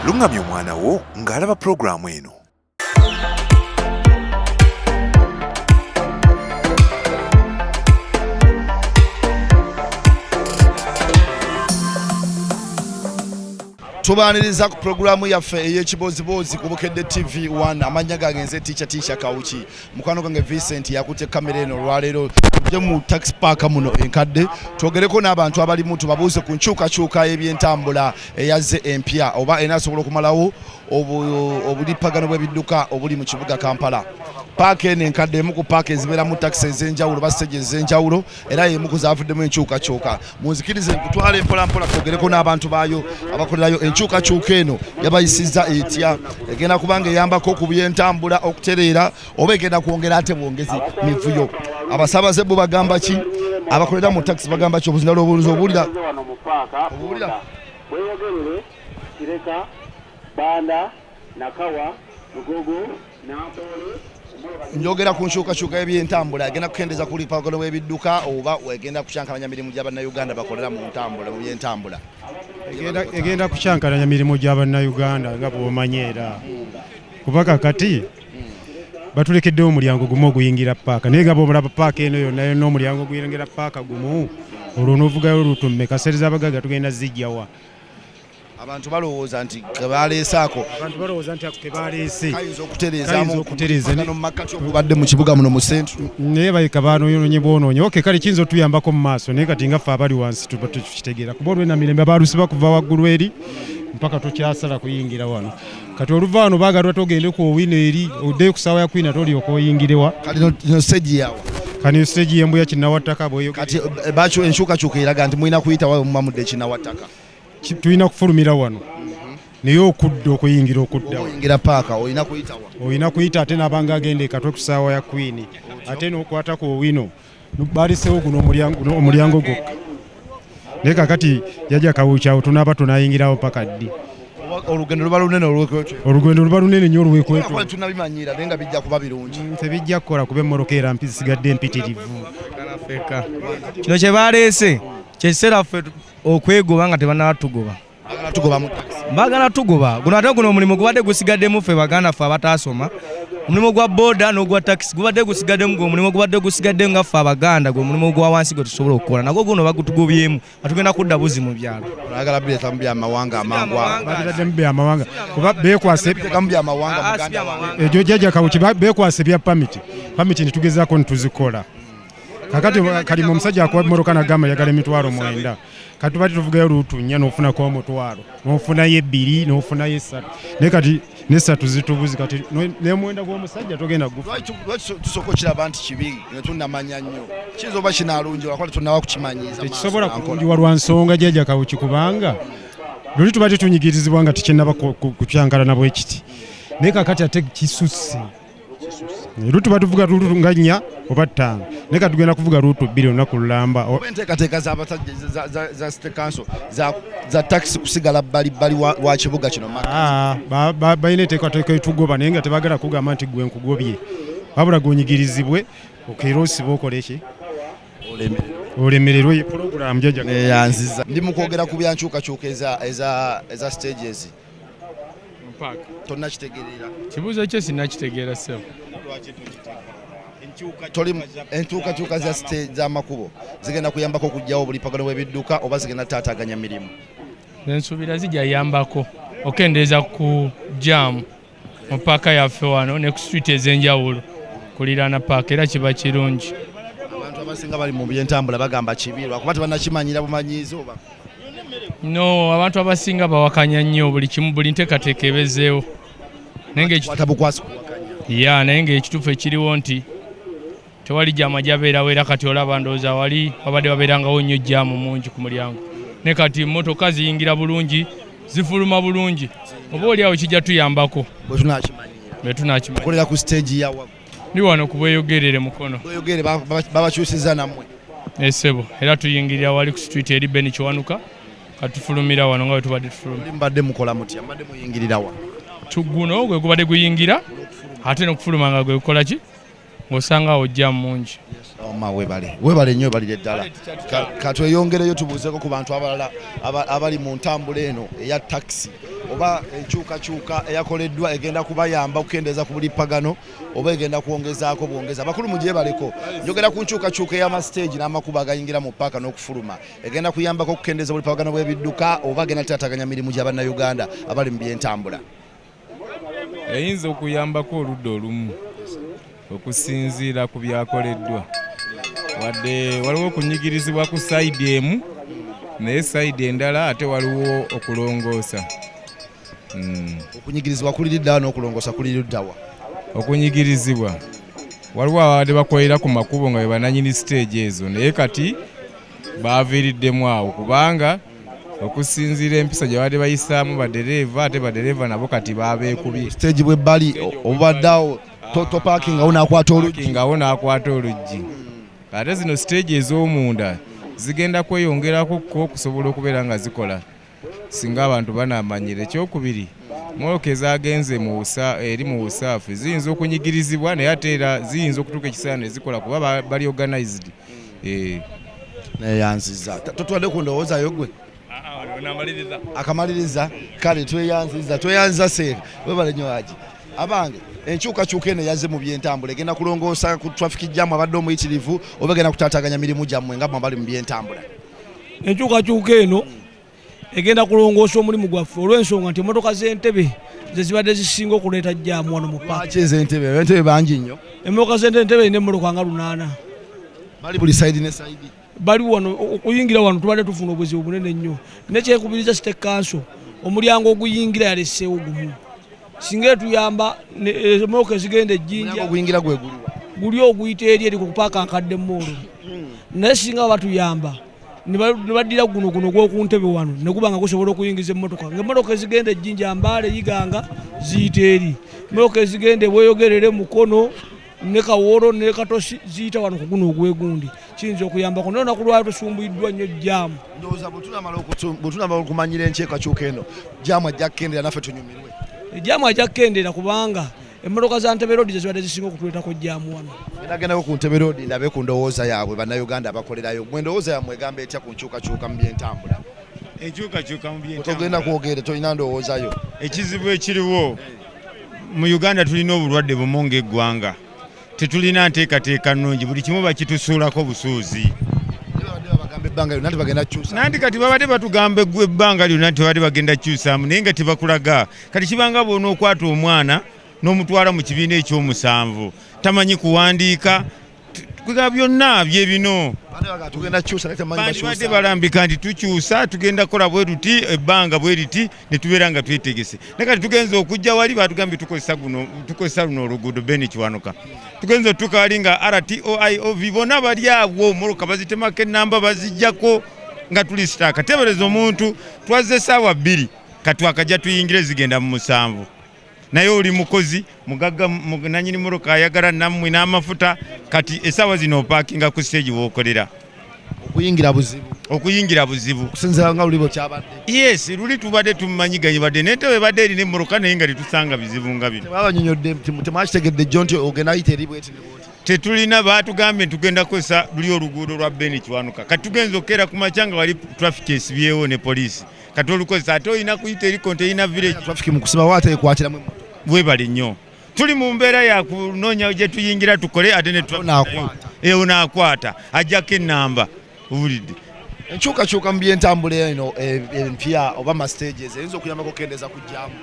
lungamya omwana wo ng'alaba pulogulaamu eno. Tubaaniriza ku pulogulaamu yaffe ey'Ekibooziboozi ku Bukedde TV 1 amanya gange Ticha Kawuki mukwano gwange Vincent yakutte kamera eno olwaleero tujje mu taxi ppaaka muno enkadde twogereko n'abantu abalimu tubabuuze ku nkyukakyuuka y'ebyentambula eyazze empya oba enaasobola okumalawo obulippagano bw'ebidduka obuli mu kibuga Kampala. Paaka eno enkadde emu ku paaka ezibeeramu taxi ez'enjawulo ba stage ez'enjawulo era y'emu ku zaavuddemu enkyukakyuuka. Munzikirize nkutwale mpolampola twogereko n'abantu baayo abakolerayo enkyukakyuuka eno yabayisizza etya egenda kubanga eyambako ku byentambula okutereera oba egenda kwongera ate bwongezi mivuyo. Abasaabaze bo bagamba ki? Abakolera mu taxi bagamba ki? Obuzindalo obuulizo obulira bweyogerere kireka banda nakawa lugogo nampole njogera ku nkyukakyuuka y'ebyentambula egenda kukendeeza ku lipagano bw'ebidduka oba egenda kucyankalanya mirimu gy'abannayuganda bakolera mu ntambula mu byentambula. Egenda kucyankalanya mirimu gy'abannayuganda nga bw'omanyi era kuba kakati batulekeddewo omulyango gumu oguyingira paaka naye nga bw'omulaba paaka eno yonna n'omulyango oguyingira paaka gumu olwo n'ovugayo olutumme kaseereza abagaga tugenda zijjawa. Abantu balowooza nti kebaleesaako kayinza okutereeza no mu makkati okubadde mu kibuga muno mu sentru naye bayika banoonye bwonoonye oke kale kiyinza otuyambako mu maaso naye kati nga ffe abali wansi tuba tukitegeera kuba olw'enamirembe abalusi bakuva waggulu eri mpaka tokyasala kuyingira wano kati oluva wano baagalwa togende ku owino eri oddeyo ku ssaawa ya kwina tolyoka oyingirewa kati no stage yawa kani stage y'embuya kinnawattaka kati bakyo enkyukakyuuka eraga nti mulina kuyitawo mumamudde kinnawattaka tulina kufulumira wano naye okudda okuyingira okuddaoyingira paaka olina kuyita ate nabanga agenda ekatwe ku ssaawa ya kwini ate n'okwatako owino balisewo guno omulyango gwokka naye kakati yajja Kawuki awo tunaaba tunayingirawo paka ddi olugendo luba lunene olugendo luba lunene nnyo olwekweto tunabimanyira naye nga bijja kuba birungi tebijja kukola kuba emmoroka era zisigadde empitirivu. Kino kye baleese kyekiseera ffe okwegoba nga tebanatugoba bagala tugoba guno ate guno omulimu gubadde gusigaddemu ffe baganda ffe abataasoma omulimu gwa boda n'ogwa takisi gubadde gusigaddemu omulimu gubadde gusigadde nga ffe abaganda gwe omulimu gwa wansi gwe tusobola okukola nagwo guno bagutugobyemu atugenda kudda buzi mu byalo ayagala bireetamu byamawanga amangwabiraddemu byamawanga kuba beekwase egyo jjajja Kawuki beekwase bya pamiti nitugezaako nituzikola kakati kalimu omusajja akuwa emmoroka nagamba yagala emitwalo 9 kati tubadde tuvugayo luutu 4 n'ofunako omutwalo n'ofunayo 2 n'ofunayo 3 naye kati n'esatu zitubuzi kati n'emwenda gw'omusajja togenda gufa. Tusooka okiraba nti kibi ne tunnamanya nnyo kiyinza oba kinaalungi lwakuba tetunnaba kukimanyiiza tekisobola kulungiwa lwa nsonga jjajja Kawuki kubanga luli tubadde tunyigirizibwa nga tekinnaba kukyankalana bwe kiti naye kakati ate kisusse tuba tuvuga luutu nga 4 oba 5 naye kati tugenda kuvuga luutu 2 olunaku lulamba. Enteekateeka z'abasajja za State Council za takisi kusigala bbali wa kibuga kino balina enteekateeka etugoba naye nga tebagala kugamba nti gwe nkugobye wabula gonyigirizibwe okeera osiba okole ki olemererwe pulogulaamu yanziza ndi mu kwogera ku byankyukakyuka eza stages tonnakitegeerera kibuuzo kye sinnakitegeera ssebo enkyukakyuka z'amakubo zigenda kuyambako okugyawo obulippagano bw'ebidduka oba zigenda taataaganya mirimu nensuubira zijja yambako okendeeza ku jaamu mu paaka yaffe wano ne ku street ez'enjawulo kuliraana paaka era kiba kirungi. Abantu abasinga bali mu byentambula bagamba kibi lwakuba tebannakimanyira bumanyiizi oba no abantu abasinga bawakanya nnyo buli nteekateeka ebezeewo naye ng'ekituufu ekiriwo nti tewali jaama gyabeerawo era kati olaba ndowooza wali wabadde babeerangawo nnyo jaamu mungi ku mulyango naye kati emmotoka ziyingira bulungi zifuluma bulungi oba oliawo kijja tuyambako bwe tunakimanyira ku stage yawa ndi wano ku bweyogerere mukono babakyusiza nammwe esebo era tuyingirira wali ku street eri Beni Kiwanuka katufulumira wano nga bwe tubadde tufulumira mbadde mukola mutya mbadde muyingirira wa tuguno gwe gubadde guyingira ate n'okufuluma nga gwe kukola ki ng'osanga awo jjaamu mungi. Webale nnyo balire ddala katweyongereyo tubuuzeeko ku bantu abalala abali mu ntambula eno eya takisi oba enkyukakyuka eyakoleddwa egenda kubayamba okukendeeza ku buli ppagano oba egenda kwongezaako bwongeza abakulu mugyebaleko njogera ku nkyukakyuka ey'amasiteegi n'amakubo agayingira mu ppaaka n'okufuluma egenda kuyambako okukendeeza buli ppagano bw'ebidduka oba agenda tataganya mirimu gy'abannayuganda abali mu byentambula eyinza okuyambako oludda olumu okusinziira ku byakoleddwa wadde waliwo okunyigirizibwa ku sayidi emu naye sayidi endala ate waliwo okulongoosa okunyigirizibwa kuliriddawa n'okulongoosa kuliriddawa okunyigirizibwa waliwo abadde bakolera ku makubo nga be bananyini siteegi ezo naye kati baaviiriddemu awo kubanga okusinziira empisa gye badde bayisaamu badereeva ate badereeva nabo kati baabeekubye siteegi bwebbali obaddeawo topaakingawo n'akwata oluggi ate zino siteegi ez'omunda zigenda kweyongerakokko okusobola okubeera nga zikola singa abantu banaamanyira. Ekyokubiri moloka ezaagenze eri mu busaafu ziyinza okunyigirizibwa naye ate era ziyinza okutuuka ekiseera ne zikola kuba bali organized. Neyanziza totwadde ku ndowoozayo gwe akamaliriza kale tweyanziza seeka webale nnyo Haji abange enkyukakyuka eno yazze mu byentambula egenda kulongoosa ku traffic jam abadde omuyitirivu oba egenda kutaataganya mirimu gyammwe nga bali mu byentambula. Enkyukakyuka eno egenda kulongoosa omulimu gwaffe olw'ensonga nti emmotoka z'entebe ze zibadde zisinga okuleeta jjaamu wano mu paaka. Entebe bangi nnyo. Emmotoka z'entebe erina emmotoka nga 8 bali buli sayidi ne sayidi bali wano okuyingira wano tubadde tufuna obuzibu bunene nnyo nekyekubiriza state council omulyango oguyingira yalesseewo gumu singa etuyamba emmotoka ezigenda ejjinja oguyingira guli oguyita eri ku paaka enkadde moolo naye singa batuyamba ne baddira guno gw'okuntebe wano ne guba nga gusobola okuyingiza emmotoka ng'emmotoka ezigenda ejjinja Mbaale yiganga ziyita eri emmotoka ezigenda Bweyogerere Mukono ne Kawooro ne Katosi ziyita wano ku guno ogw'egundi kiyinza okuyambako naye olunaku lwali tusumbuyiddwa nnyo jjaamu. Ndowooza bwe tunamala okumanyira enkyukakyuka eno jjaamu ajja kukendera naffe tunyumirwe. Ejjaamu ajja kukendera kubanga emmotoka za Ntebe Road zibadde zisinga okutuleetako jjaamu wano. Nagendako ku Ntebe Road ndabe ku ndowooza yaabwe bannayuganda abakolerayo gwe ndowooza yammwe egamba etya ku nkyukakyuka mu byentambula. Enkyukakyuka mu byentambula togenda kwogera tolina ndowoozayo. Ekizibu ekiriwo mu Uganda tulina obulwadde bumu ng'eggwanga tetulina nteekateeka nnungi buli kimu bakitusuulako busuuzi. Nanti kati babadde batugamba ebbanga lyonna nti babadde bagenda kyusaamu naye nga tebakulaga kati kibanga boona okwata omwana n'omutwala mu kibiina eky'omusanvu tamanyi kuwandiika kuga byonna bye bino badde balambika nti tukyusa tugenda kukola bwe tuti ebbanga bwe liti ne tubeera nga twetegese naye kati tugenza okujja wali batugambye tukozesa luno oluguudo beni kiwanuka tugenza otutuuka wali nga RTOIOV bonna bali awo moloka bazitemako ennamba bazijjako nga tuli sitaaka tebereza omuntu twazze essaawa 2 katwakajja tuyingire zigenda mu 7 naye oli mukozi mugagga nanyini moloka ayagala nammwe n'amafuta kati essaawa zino opaakinga ku stage w'okolera okuyingira buzibu okusinziira nga luli bwekyabadde. Yes luli tubadde tumumanyiganye badde n'entebe badde erina emmoloka naye nga tetusanga bizibu nga bino babanyonyodde temwakitegedde jjo nti ogenda ayita eri bweti tetulina baatugambye tugenda kukozesa luli oluguudo lwa beni kiwanuka kati tugenza okukeera ku makya nga wali traffic esibyewo ne poliisi kati olukozesa ate olina kuyita eri container village traffic mu kusiba waate ekwatiramu webale nnyo tuli mu mbeera ya kunoonya gye tuyingira tukole ate ne onaakwata ajjako ennamba obulidde. Enkyukakyuka mu byentambula eno empya oba mastages eyinza okuyambako okukendeeza ku jjaamu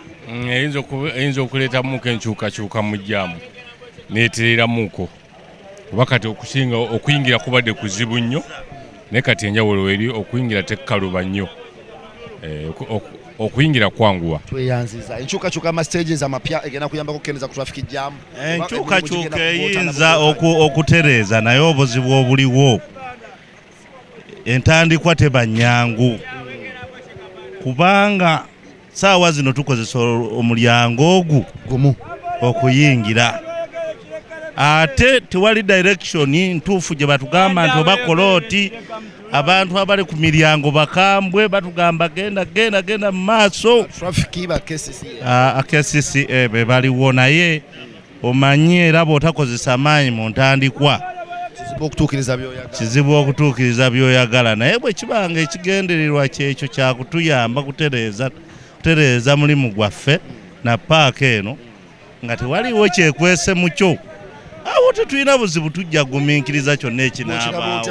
eyinza okuleetamuuko enkyukakyuka mu jjaamu neetereramuuko oba kati okuyingira kubadde kuzibu nnyo naye kati enjawulo eri okuyingira tekkaluba nnyo okuyingira kwanguwa. Tweyanziza enkyukakyuka amastages amapya egenda kuyambako okukendeeza ku traffic jam. Enkyukakyuka eyinza okutereeza naye obuzibu obuliwo entandikwa teba nnyangu kubanga saawa zino tukozesa omulyango ogwo gumu okuyingira ate tewali direction ntuufu gye batugamba nti oba kolooti abantu abali ku miryango bakambwe batugamba genda mu maaso akesisi be baliwo naye omanyi era bw'otakozesa maanyi mu ntandikwa kizibu okutuukiriza by'oyagala naye bwe kibanga ekigendererwa kyekyo kyakutuyamba kutereeza kutereeza mulimu gwaffe na paaka eno nga tewaliwo kyekwese mu kyo awo tetulina buzibu tujja kugumiikiriza kyonna ekinaabaawo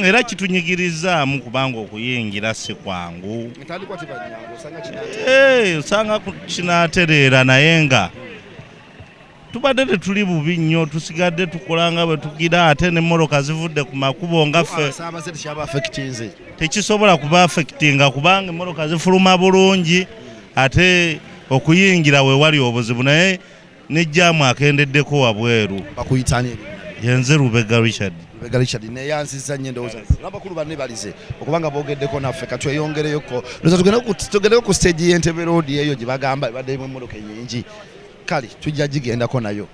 era kitunyigirizaamu kubanga okuyingira si kwangu osanga kinaatereera naye nga tubadde tetuli bubi nnyo tusigadde tukola nga bwe tugira ate n'emmotoka zivudde ku makubo ngaffe tekisobola kuba affectinga kubanga emmotoka zifuluma bulungi ate okuyingira we wali obuzibu naye n'ejjaamu akendeddeko wabweru yenze Lubega Richard neyansiza nnyo endowooza n'abakulu banne balize okubanga boogeddeko naffe katweyongereyoko tugendeko ku stage y'Entebbe Road eyo gye bagamba ebadde emu emmotoka ennyingi kale tujja gigendako nayo.